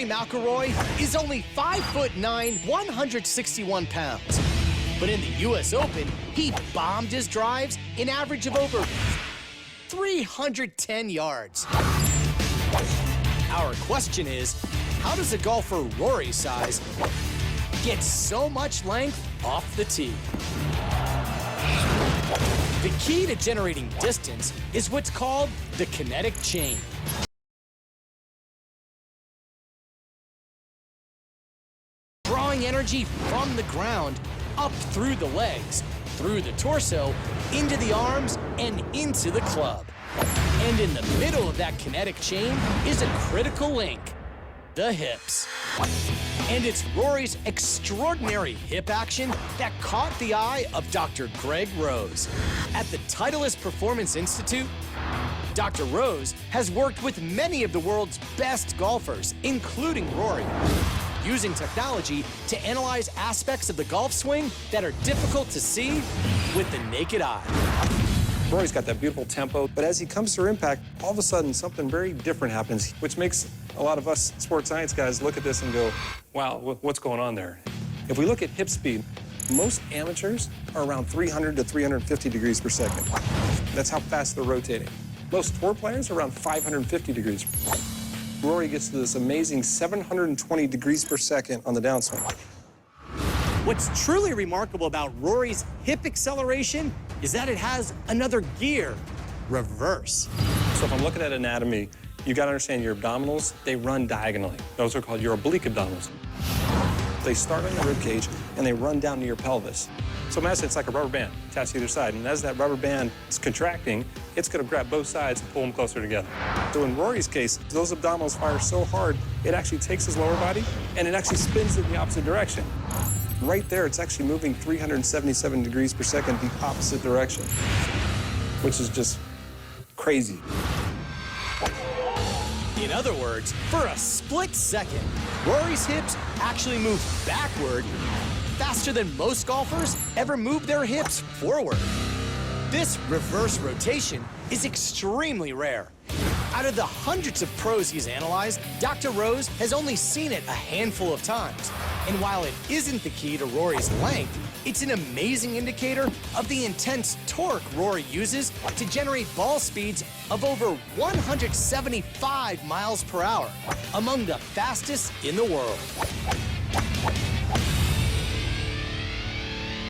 Rory McIlroy is only 5'9", 161 pounds. But in the US Open, he bombed his drives an average of over 310 yards. Our question is, how does a golfer Rory's size get so much length off the tee? The key to generating distance is what's called the kinetic chain. Drawing energy from the ground up through the legs, through the torso, into the arms, and into the club. And in the middle of that kinetic chain is a critical link, the hips. And it's Rory's extraordinary hip action that caught the eye of Dr. Greg Rose. At the Titleist Performance Institute, Dr. Rose has worked with many of the world's best golfers, including Rory, using technology to analyze aspects of the golf swing that are difficult to see with the naked eye. Rory's got that beautiful tempo, but as he comes through impact, all of a sudden something very different happens, which makes a lot of us sports science guys look at this and go, wow, what's going on there? If we look at hip speed, most amateurs are around 300 to 350 degrees per second. That's how fast they're rotating. Most tour players are around 550 degrees. Rory gets to this amazing 720 degrees per second on the downswing. What's truly remarkable about Rory's hip acceleration is that it has another gear, reverse. So if I'm looking at anatomy, you got to understand your abdominals, they run diagonally. Those are called your oblique abdominals. They start on your rib cage and they run down to your pelvis. So imagine it's like a rubber band attached to either side, and as that rubber band is contracting, it's going to grab both sides and pull them closer together. So in Rory's case, those abdominals fire so hard, it actually takes his lower body and it actually spins in the opposite direction. Right there, it's actually moving 377 degrees per second the opposite direction, which is just crazy. In other words, for a split second, Rory's hips actually move backward faster than most golfers ever move their hips forward. This reverse rotation is extremely rare. Out of the hundreds of pros he's analyzed, Dr. Rose has only seen it a handful of times. And while it isn't the key to Rory's length, it's an amazing indicator of the intense torque Rory uses to generate ball speeds of over 175 miles per hour, among the fastest in the world.